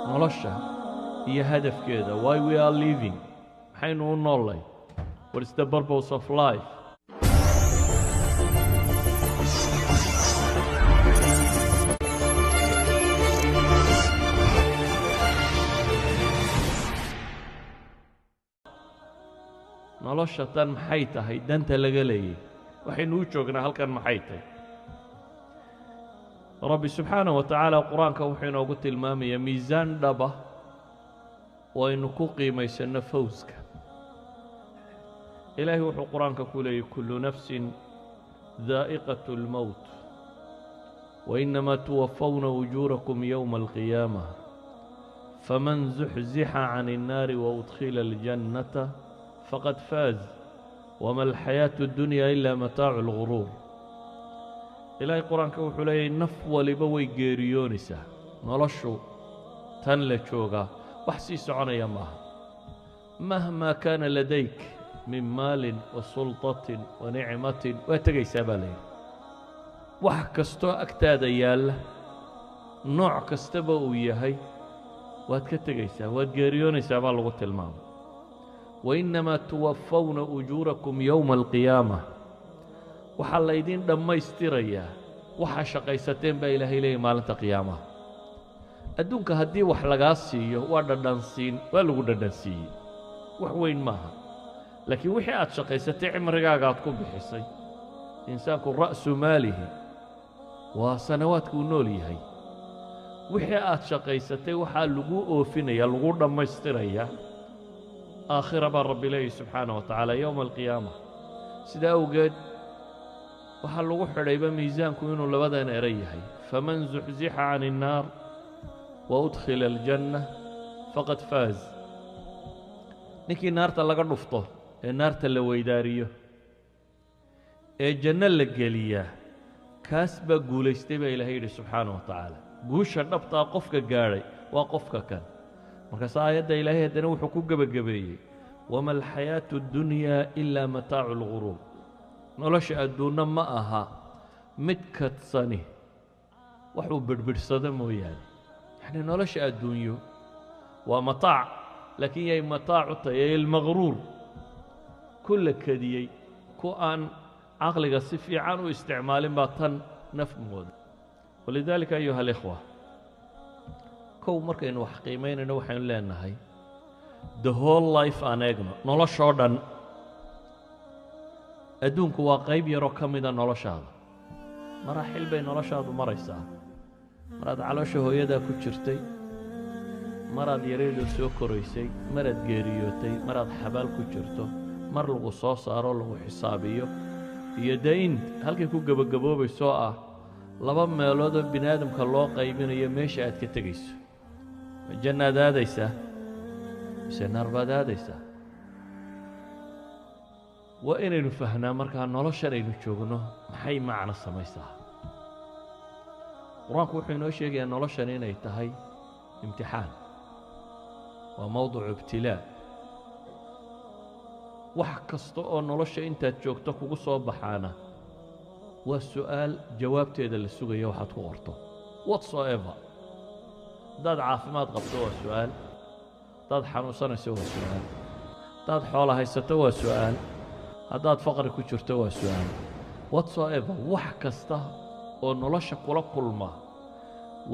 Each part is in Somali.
nolosha iyo hadafkeeda, why we are living, maxaynu u noolay, what is the purpose of life. nolosha tan maxay tahay, danta laga leeyay, waxaynu u joognaa halkan maxay tahay. rabbi subxaanaه wa tacaala qur-aanka wuxuu inoogu tilmaamayaa miisaan dhaba oo aynu ku qiimaysanno fawska. ilaahay wuxuu qur-aanka ku leeyay kullu nafsin daa'iqaة اlmowt wainamaa tuwafawna ujuurakum yowma alqiyaamah faman zuxzixa can الnaari waudkhila اljannata faqad faaz wama alxayaaةu اddunya ila mataacu اlguruur. ilaahay qur-aanka wuxuu leeyahay naf waliba way geeriyoonaysaa. noloshu tan la joogaa wax sii soconaya maaha. mahmaa kaana ladayk min maalin wa sulطatin wa nicmatin waa tegaysaa baa layidhi. wax kastoo agtaada yaalla nooc kastaba uu yahay waad ka tegaysaa, waad geeriyoonaysaa baa lagu tilmaamay. wainamaa tuwafawna ujuurakum yowma alqiyaamah, waxaa laydin dhammaystirayaa waxaa shaqaysateen baa ilaahay leeyahy maalinta qiyaamaha. adduunka haddii wax lagaa siiyo waa dhadhansiin, waa lagu dhadhansiiyey, wax weyn maaha. laakiin wixii aad shaqaysatay cimrigaaga aad ku bixisay, insaanku ra'su maalihi waa sanawaadka uu nool yahay. wixii aad shaqaysatay waxaa lagu oofinaya, lagu dhammaystirayaa aakhira baa rabbi leeyahy subxaanaه wa tacaala yowma alqiyaama. sidaa awgeed waxaa lagu xidhayba miisaanku inuu labadan eray yahay, faman zuxzixa can الnaar waudkhila aljanna faqad faaz. ninkii naarta laga dhufto ee naarta la weydaariyo ee janno la geliyaa, kaas baa guulaystay baa ilaahay yidhi subxaanaه wa tacaala. guusha dhabtaa qofka gaadhay waa qofka kan. markaas aayadda ilaahay haddana wuxuu ku gebagabeeyey wama alxayaaةu اddunyaa ilaa mataacu اlguruur. nolosha adduunna ma aha mid kadsani waxuu bedhbidhsado mooyaane. yacni nolosha adduunyo waa mataac, laakiin yay mataacu tahay ee ilmaqruur, ku la kadiyey, ku aan caqliga si fiican u isticmaalin baa tan naf mooda. walidaalika ayuha alikhwa, kow markaynu wax qiimaynayno waxaynu leenahay the whole life aan eegno, noloshoo dhan. adduunku waa qayb yaroo ka mida noloshaada. maraaxil bay noloshaadu maraysaa. maraad caloosha hooyadaa ku jirtay, maraad yareedoo soo koraysay, maraad geeriyootay, maraad xabaal ku jirto, mar lagu soo saaro lagu xisaabiyo, iyo dayn halkay ku gebagaboobaysoo ah laba meeloodoo bini aadamka loo qaybinayo meesha aad ka tegayso. ma jannaad aadaysaa mise naar baad aadaysaa? waa inaynu fahnaa markaa noloshan aynu joogno maxay macno samaysaa. qur-aanku wuxuu inoo sheegayaa noloshan inay tahay imtixaan, waa mowducu ibtilaa. wax kasta oo nolosha intaad joogto kugu soo baxaana waa su'aal jawaabteeda la sugayo waxaad ku qorto whatsoever. haddaad caafimaad qabto waa su'aal, haddaad xanuunsanayso waa su'aal, haddaad xoola haysato waa su'aal, haddaad faqri ku jirto waa su'aal. whatsoever, wax kasta oo nolosha kula kulma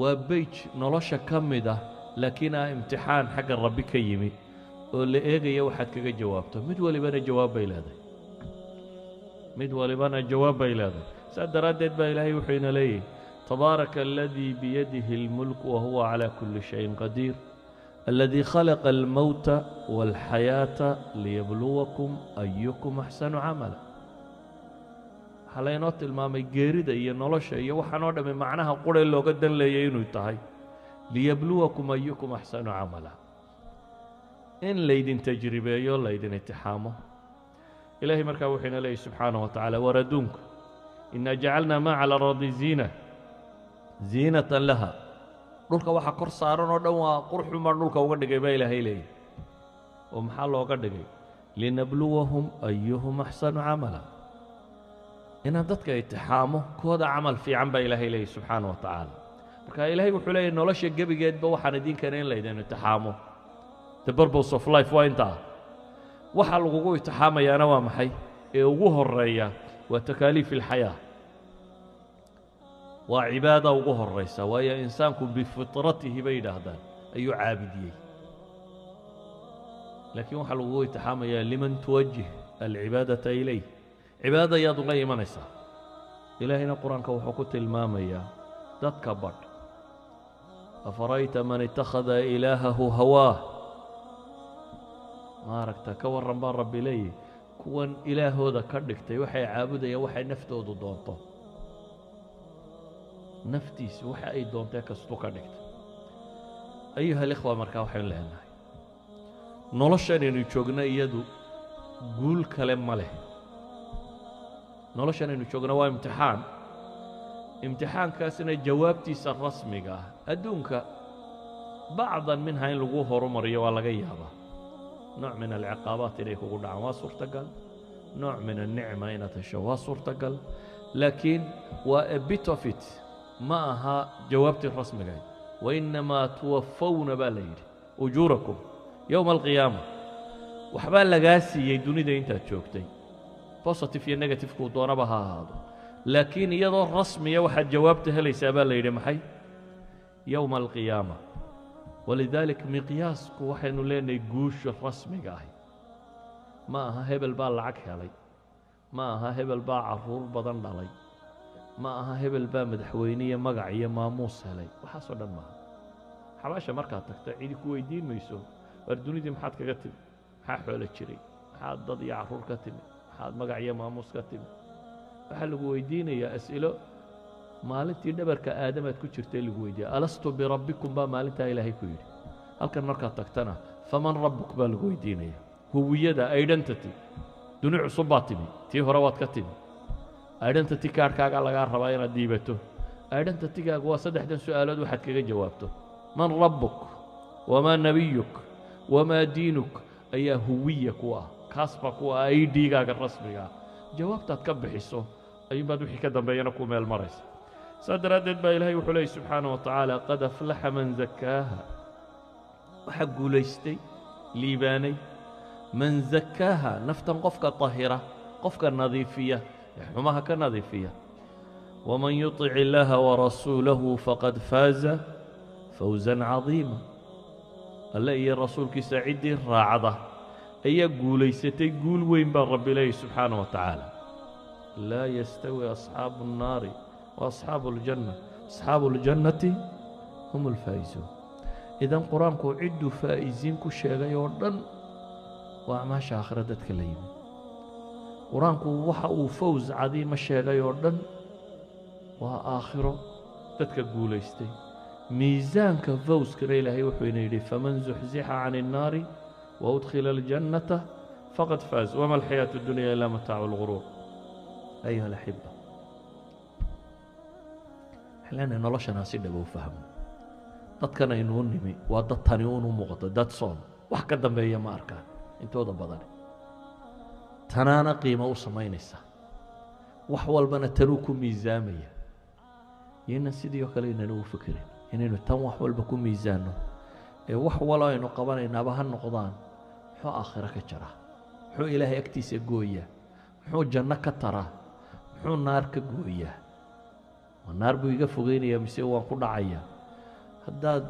waa beyj nolosha ka mid ah, laakiin ah imtixaan xagga rabbi ka yimi oo la eegaya waxaad kaga jawaabto. mid walibana jawaab bay leedahay, mid walibana jawaab bay leedahay. saa daraaddeed baa ilaahay wuxuu ina leeyahy tabaaraka aladii biyadihi اlmulk wahuwa calaa kulli shayin qadiir aladii khalaqa almowta wاlxayaata liyabluwakum ayukum axsanu camala. waxaa laynoo tilmaamay geerida iyo nolosha iyo waxaanoo dhammi macnaha qurhe looga dan leeyay inuu tahay liyabluwakum ayukum axsanu camala, in laydin tajribeeyo, laydin itixaamo. ilaahay markaa wuxuu ina leeyahy subxaanaه wa tacaala war adduunku inaa jacalnaa maa cala aradi ziinatan laha dhulka waxa kor saaran oo dhan waa qurxun baan dhulka uga dhigay baa ilaahay leeyahy oo maxaa looga dhigay linabluwahum ayuhum axsanu camala inaan dadka itixaamo kooda camal fiican baa ilaahay leeyahy subxaana wa tacaala marka ilaahay wuxuu leeyahy nolosha gebigeedba waxaan idin keenay in laydin itixaamo the purpose of life waa intaa waxa lagugu itixaamayaana waa maxay ee ugu horeeya waa takaaliif alxayaa waa cibaada ugu horeysa waayo insaanku bifitratihi bay yidhaahdaan ayuu caabidiyey laakiin waxaa lagugu itixaamayaa liman tuwajih alcibaadata ilayh cibaadada ayaad uga imanaysaa ilaahayna qur-aanka wuxuu ku tilmaamayaa dadka badh afara'ayta man ittakhada ilaahahu hawaah maaragta ka warran baa rabbi leeyahy kuwan ilaahooda ka dhigtay waxay caabudayaan waxay naftoodu doonto naftiisa waxa ay doontee kastuu ka dhigtay ayuha alikhwa markaa waxaynu leenahay noloshanaynu joogna iyadu guul kale ma leh noloshanaynu joogna waa imtixaan imtixaankaasina jawaabtiisa rasmiga ah adduunka bacdan minha in lagu horumariyo waa laga yaabaa nooc min alciqaabaat inay kugu dhacaan waa suurtagal nooc min annicma inaad hesho waa suurtagal laakiin waa a bit of it ma aha jawaabtii rasmigayd wainamaa tuwafawna baa la yidhi ujuurakum yowma alqiyaama waxbaa lagaa siiyey dunida intaad joogtay positive iyo negativekuu doonaba ha ahaado laakiin iyadoo rasmiya waxaad jawaabta helaysaa baa la yidhi maxay yowma alqiyaama walidaalika miqyaasku waxaynu leenahay guusha rasmiga ahi ma aha hebel baa lacag helay ma aha hebel baa carruur badan dhalay ma aha hebel baa madaxweyne iyo magac iyo maamuus helay waxaasoo dhan maaha xabaasha markaad tagta cidi ku weydiin mayso war dunidii maxaad kaga timi maxaa xoolo jiray maxaad dad iyo carruur ka timi maxaad magac iyo maamuus ka timi waxaa lagu weydiinayaa as'ilo maalintii dhabarka aadamaad ku jirtay lagu weydiiya alastu birabbikum baa maalintaa ilaahay ku yidhi halkan markaad tagtana faman rabbuk baa lagu weydiinaya huwiyada identity duni cusub baa timi tii hore waad ka timi identity kaarhkaagaa lagaa rabaa inaad dhiibato identitygaagu waa saddexdan su'aalood waxaad kaga jawaabto man rabbuk wamaa nebiyuk wamaa diinuk ayaa huwiya ku ah kaas baa ku ah idgaaga rasmiga ah jawaabtaad ka bixiso ayuunbaad wixii ka dambeeyana ku meel maraysa saa daraaddeed baa ilaahay wuxuu leeyay subxaana wa tacaala qad aflaxa man zakaaha waxaa guulaystay liibaanay man zakaaha naftan qofka طahira qofka nadiifiya xumaha ka nadiifiya waman yuطic illaaha warasuulahu faqad faaza fawzan cadiima alle iyo rasuulkiisa ciddii raacda ayaa guulaysatay guul weyn baa rabbi leeyay subxaana wa tacaala laa yastawi asxaabu الnaari وأصحاب الجنة أصحاب الجنة هم الفائزون إذن قرآنكو عدو فائزين كو شيغي وردن وأعماش آخرة دتك الليل قرآنكو وحاو فوز عظيم الشيغي وردن وآخرة دتك قوليستي ميزانك فوز كريلهي وحوين يلي فمن زحزح عن النار وأدخل الجنة فقد فاز وما الحياة الدنيا إلا متاع الغرور أيها الأحبة xilana noloshana si dhab u fahmo dadkana inuu nimi waa dad tani uu muuqdo dad soon wax ka dambeeya ma arkaan intooda badan tanaana qiimo u sameynaysa wax walbana tanuu ku miisaamaya yana sidoo kale inuu fikirin inaynu tan wax walba ku miisaano ee wax walba aynu qabanaynaaba ha noqdaan wuxuu aakhira ka jira wuxuu ilaahay agtiisa gooya wuxuu janno ka tara wuxuu naar ka gooya والنار بيجا فوقيني يا مسيو وانقول عيا هداد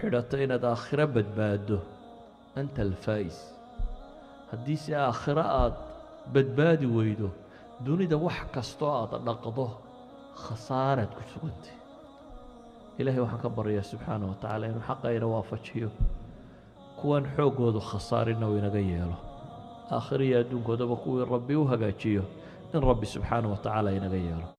حرتين هذا آخرة بدباده أنت الفايز هديس آخرة بدبادي ويدو دوني ده وحكة استوى نقضه خسارة كسبت إلهي وحكبر يا سبحانه وتعالى إنه حقا ينوافجه كوان حوقه ذو خسارنا وينغيره آخر يا دون كده بقول ربي وهجاجيه إن ربي سبحانه وتعالى ينغيره